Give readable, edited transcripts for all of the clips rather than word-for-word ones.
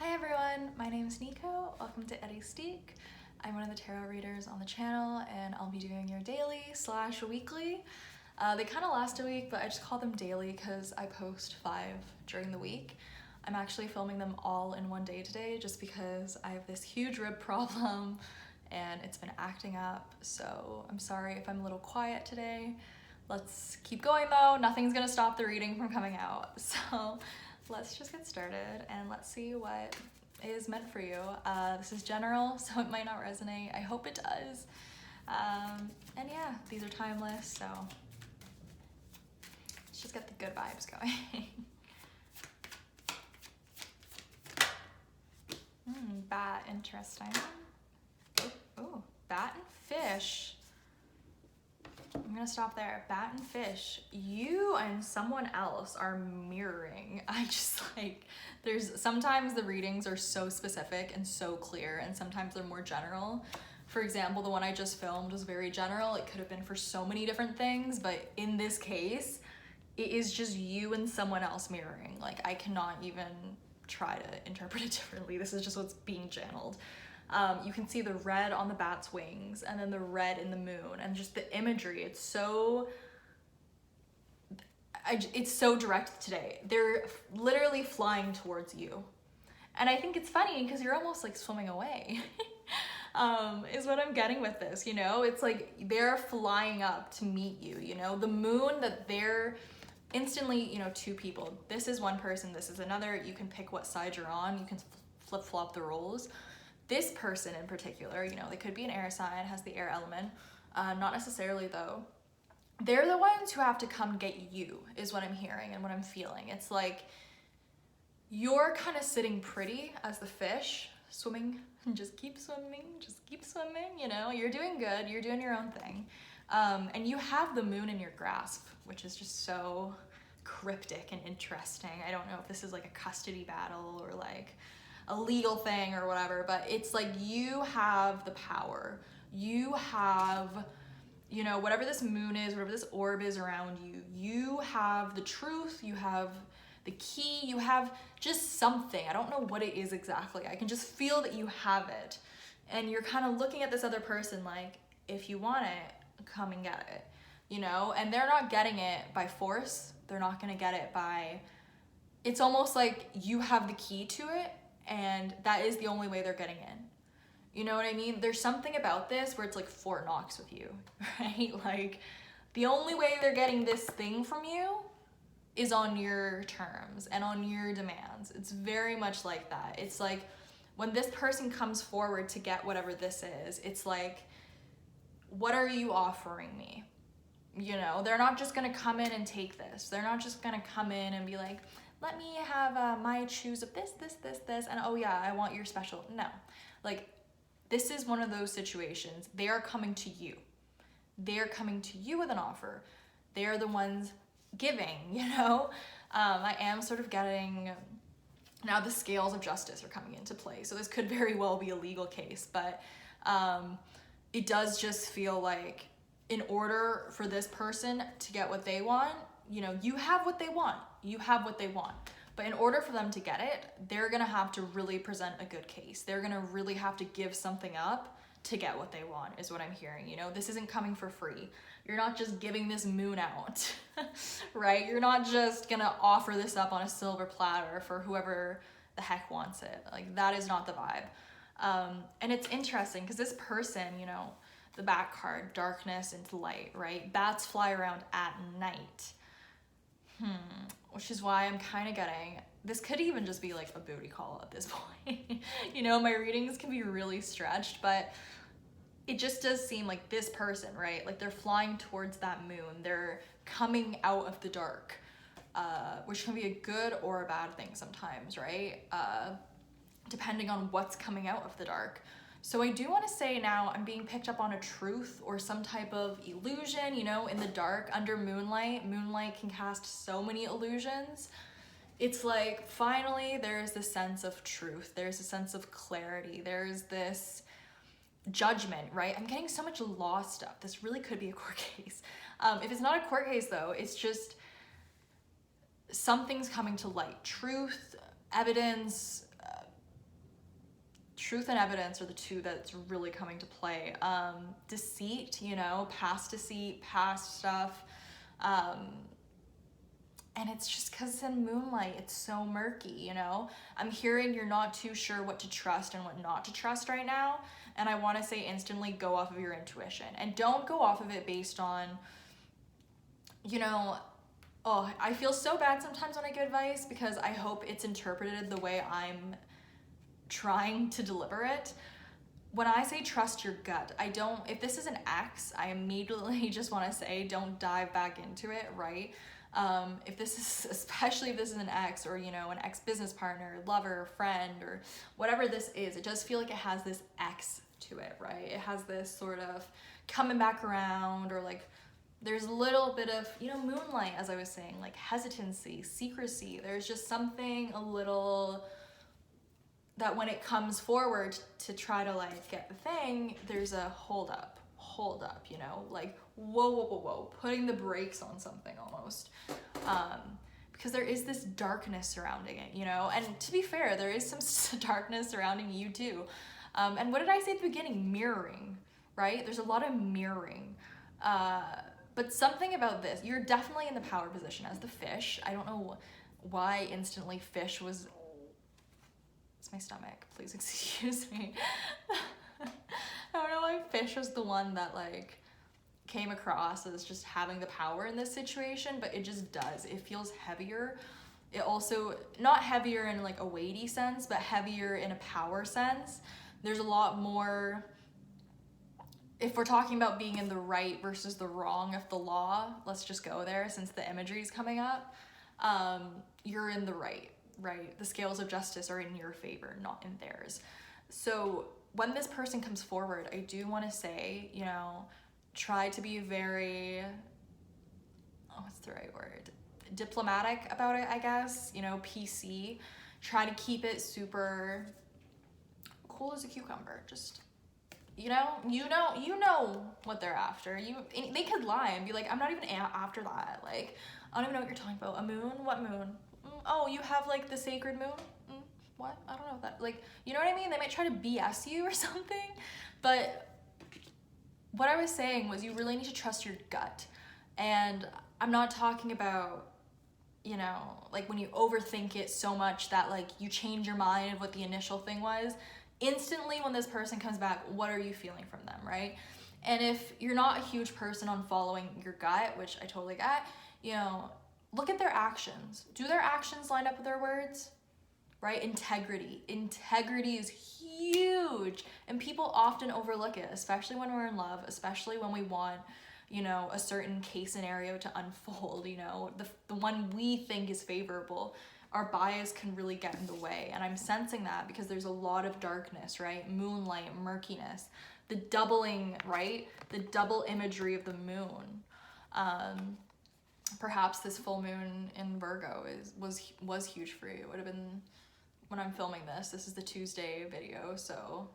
Hi everyone, my name is Nico. Welcome to Heuristique. I'm one of the tarot readers on the channel and I'll be doing your daily/weekly. They kind of last a week, but I just call them daily because I post 5 during the week. I'm actually filming them all in one day today just because I have this huge rib problem and it's been acting up, so I'm sorry if I'm a little quiet today. Let's keep going though. Nothing's gonna stop the reading from coming out. So let's just get started and let's see what is meant for you. This is general, so it might not resonate. I hope it does. And yeah, these are timeless, so let's just get the good vibes going. Bat, interesting. Oh, bat and fish. I'm gonna stop there. Bat and fish. You and someone else are mirroring. There's sometimes the readings are so specific and so clear, and sometimes they're more general. For example, the one I just filmed was very general. It could have been for so many different things, but in this case, it is just you and someone else mirroring. Like, I cannot even try to interpret it differently. This is just what's being channeled. You can see the red on the bat's wings and then the red in the moon, and just the imagery. It's so direct today. They're literally flying towards you. And I think it's funny because you're almost like swimming away, is what I'm getting with this, you know? It's like they're flying up to meet you, you know? The moon that they're instantly, you know, two people. This is one person, this is another. You can pick what side you're on. You can flip-flop the roles. This person in particular, you know, they could be an air sign, has the air element. Not necessarily though. They're the ones who have to come get you, is what I'm hearing and what I'm feeling. It's like you're kind of sitting pretty as the fish, swimming, just keep swimming, you know, you're doing good, you're doing your own thing. And you have the moon in your grasp, which is just so cryptic and interesting. I don't know if this is like a custody battle or like a legal thing or whatever, but it's like you have the power. You have, you know, whatever this moon is, whatever this orb is around you, you have the truth, you have the key, you have just something. I don't know what it is exactly. I can just feel that you have it. And you're kind of looking at this other person like, if you want it, come and get it, you know? And they're not getting it by force. They're not gonna get it by, it's almost like you have the key to it, and that is the only way they're getting in. You know what I mean? There's something about this where it's like Fort Knox with you, right? Like, the only way they're getting this thing from you is on your terms and on your demands. It's very much like that. It's like when this person comes forward to get whatever this is, it's like, what are you offering me? You know, they're not just gonna come in and take this. They're not just gonna come in and be like, let me have my choose of this, and oh yeah, I want your special. No, like, this is one of those situations. They are coming to you. They're coming to you with an offer. They're the ones giving, you know? I am sort of getting, now the scales of justice are coming into play. So this could very well be a legal case, but it does just feel like in order for this person to get what they want, you know, you have what they want. You have what they want. But in order for them to get it, they're gonna have to really present a good case. They're gonna really have to give something up to get what they want, is what I'm hearing. You know, this isn't coming for free. You're not just giving this moon out, right? You're not just gonna offer this up on a silver platter for whoever the heck wants it. Like, that is not the vibe. And it's interesting because this person, you know, the bat card, darkness into light, right? Bats fly around at night. Which is why I'm kind of getting, this could even just be like a booty call at this point. You know, my readings can be really stretched, but it just does seem like this person, right? Like, they're flying towards that moon. They're coming out of the dark, which can be a good or a bad thing sometimes, right? Depending on what's coming out of the dark. So I do want to say now I'm being picked up on a truth or some type of illusion, you know, in the dark under moonlight. Moonlight can cast so many illusions. It's like, finally, there's this sense of truth. There's a sense of clarity. There's this judgment, right? I'm getting so much law stuff. This really could be a court case. If it's not a court case though, it's just something's coming to light. Truth, evidence, truth and evidence are the two that's really coming to play. Deceit, you know, past deceit, past stuff. And it's just because in moonlight, it's so murky, you know? I'm hearing you're not too sure what to trust and what not to trust right now. And I want to say instantly go off of your intuition. And don't go off of it based on, you know, oh, I feel so bad sometimes when I give advice because I hope it's interpreted the way I'm trying to deliver it. When I say trust your gut, I don't, if this is an ex, I immediately just want to say don't dive back into it, right? If this is, especially if this is an ex or, you know, an ex-business partner, lover, friend, or whatever this is, it does feel like it has this X to it, right? It has this sort of coming back around, or like there's a little bit of, you know, moonlight, as I was saying, like hesitancy, secrecy. There's just something a little that when it comes forward to try to like get the thing, there's a hold up, you know, like whoa, putting the brakes on something almost. Because there is this darkness surrounding it, you know, and to be fair, there is some darkness surrounding you too. And what did I say at the beginning? Mirroring, right? There's a lot of mirroring. But something about this, you're definitely in the power position as the fish. I don't know why instantly fish was, it's my stomach, please excuse me. I don't know why fish was the one that like came across as just having the power in this situation, but it just does. It feels heavier. It also, not heavier in like a weighty sense, but heavier in a power sense. There's a lot more, if we're talking about being in the right versus the wrong of the law, let's just go there since the imagery is coming up. You're in the right? The scales of justice are in your favor, not in theirs. So when this person comes forward, I do want to say, you know, try to be very, what's the right word? Diplomatic about it, I guess, you know, PC. Try to keep it super cool as a cucumber. Just, you know what they're after. They could lie and be like, I'm not even after that. Like, I don't even know what you're talking about. A moon? What moon? Oh, you have like the sacred moon? What? I don't know what that, like, you know what I mean? They might try to BS you or something, but what I was saying was you really need to trust your gut. And I'm not talking about, you know, like when you overthink it so much that like you change your mind of what the initial thing was. Instantly when this person comes back, what are you feeling from them, right? And if you're not a huge person on following your gut, which I totally get, you know, look at their actions. Do their actions line up with their words? Right? Integrity is huge, and people often overlook it, especially when we're in love, especially when we want, you know, a certain case scenario to unfold, you know, the one we think is favorable. Our bias can really get in the way, and I'm sensing that because there's a lot of darkness, right? Moonlight, murkiness, the doubling, right? The double imagery of the moon. Perhaps this full moon in Virgo was huge for you. It would have been, when I'm filming this is the Tuesday video, so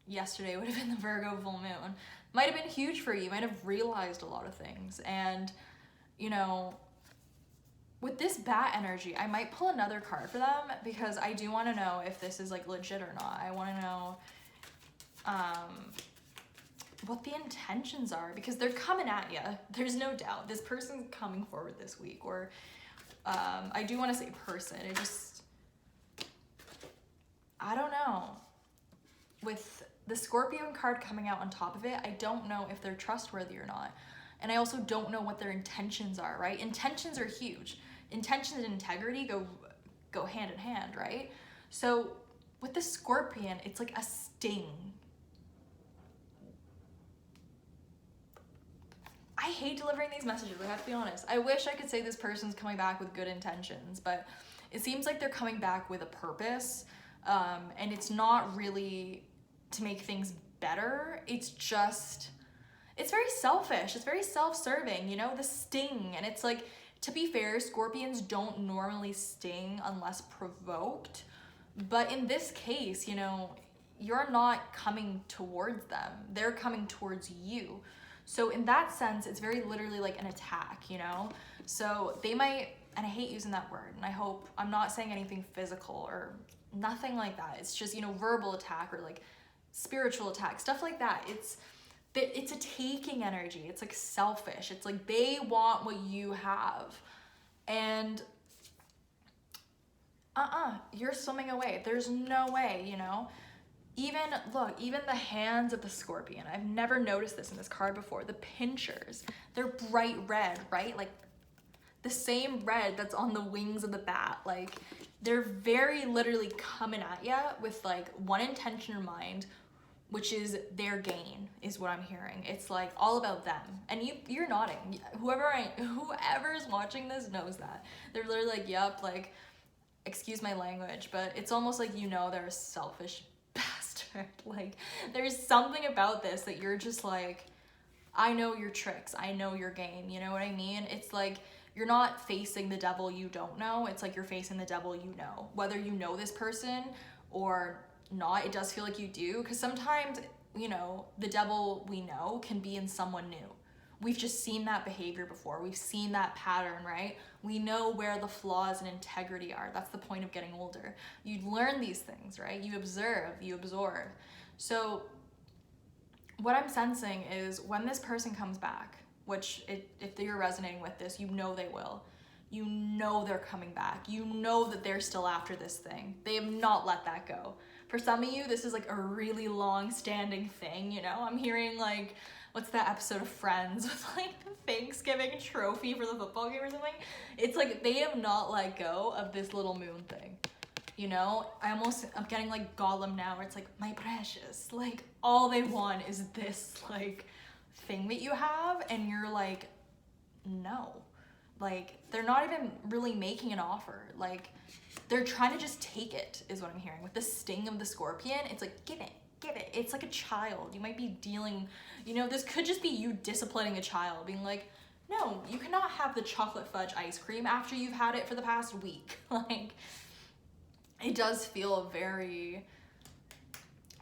yesterday would have been the Virgo full moon. Might have been huge for you, might have realized a lot of things. And, you know, with this bat energy, I might pull another card for them because I do want to know if this is like legit or not. I want to know what the intentions are, because they're coming at you. There's no doubt. This person's coming forward this week, or I do want to say person. It just, I don't know. With the Scorpion card coming out on top of it, I don't know if they're trustworthy or not. And I also don't know what their intentions are, right? Intentions are huge. Intentions and integrity go hand in hand, right? So with the Scorpion, it's like a sting. I hate delivering these messages, I have to be honest. I wish I could say this person's coming back with good intentions, but it seems like they're coming back with a purpose. And it's not really to make things better. It's just, it's very selfish. It's very self-serving, you know, the sting. And it's like, to be fair, Scorpions don't normally sting unless provoked. But in this case, you know, you're not coming towards them. They're coming towards you. So in that sense, it's very literally like an attack, you know? So they might, and I hate using that word, and I hope I'm not saying anything physical or nothing like that. It's just, you know, verbal attack or like spiritual attack, stuff like that. It's a taking energy. It's like selfish. It's like they want what you have. And you're swimming away. There's no way, you know? Even, look, even the hands of the scorpion, I've never noticed this in this card before. The pinchers, they're bright red, right? Like the same red that's on the wings of the bat. Like they're very literally coming at you with like one intention in mind, which is their gain, is what I'm hearing. It's like all about them. And you're nodding. Whoever's watching this knows that. They're literally like, yep, like, excuse my language, but it's almost like, you know, they're a selfish bastard. Like, there's something about this that you're just like, I know your tricks. I know your game. You know what I mean? It's like, you're not facing the devil you don't know. It's like you're facing the devil you know. Whether you know this person or not, it does feel like you do, because sometimes, you know, the devil we know can be in someone new. We've just seen that behavior before. We've seen that pattern, right? We know where the flaws in integrity are. That's the point of getting older. You learn these things, right? You observe, you absorb. So what I'm sensing is when this person comes back, which if you're resonating with this, you know they will. You know they're coming back. You know that they're still after this thing. They have not let that go. For some of you, this is like a really long-standing thing, you know? I'm hearing like, what's that episode of Friends with like the Thanksgiving trophy for the football game or something? It's like they have not let go of this little moon thing, you know? I'm getting like Gollum now, where it's like, my precious. Like, all they want is this like thing that you have, and you're like, no. Like, they're not even really making an offer. Like, they're trying to just take it, is what I'm hearing. With the sting of the scorpion, it's like, give it. It's like a child. You might be dealing, you know, this could just be you disciplining a child, being like, no, you cannot have the chocolate fudge ice cream after you've had it for the past week. Like, it does feel very,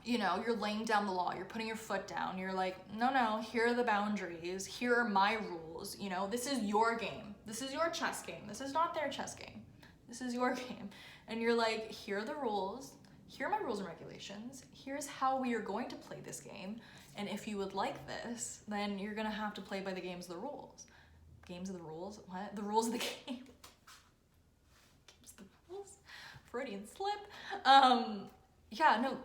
you know, you're laying down the law, you're putting your foot down, you're like, no, here are the boundaries, here are my rules, you know, this is your game, this is your chess game, this is not their chess game, this is your game. And you're like, here are the rules, here are my rules and regulations, here's how we are going to play this game, and if you would like this, then you're gonna have to play by the games of the rules. Games of the rules? What? The rules of the game. Games of the rules? Freudian slip. Yeah, no,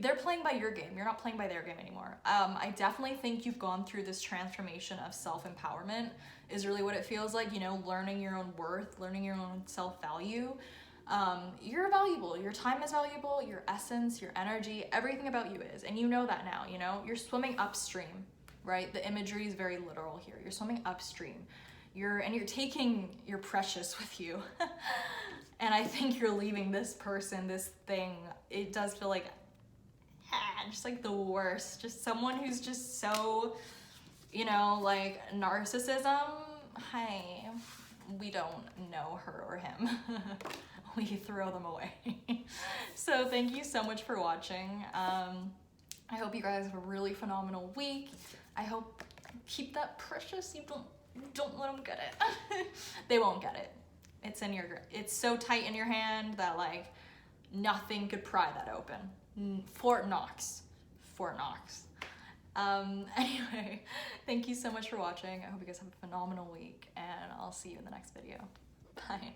they're playing by your game. You're not playing by their game anymore. I definitely think you've gone through this transformation of self-empowerment is really what it feels like, you know, learning your own worth, learning your own self-value. You're valuable. Your time is valuable, your essence, your energy, everything about you is. And you know that now, you know? You're swimming upstream, right? The imagery is very literal here. You're swimming upstream. You're taking your precious with you. And I think you're leaving this person, this thing, it does feel like, just like the worst. Just someone who's just so, you know, like narcissism. Hi, we don't know her or him. We throw them away. So thank you so much for watching. I hope you guys have a really phenomenal week. I hope keep that precious. You don't let them get it. They won't get it. It's so tight in your hand that like nothing could pry that open. Fort Knox. Anyway, thank you so much for watching. I hope you guys have a phenomenal week, and I'll see you in the next video. Bye.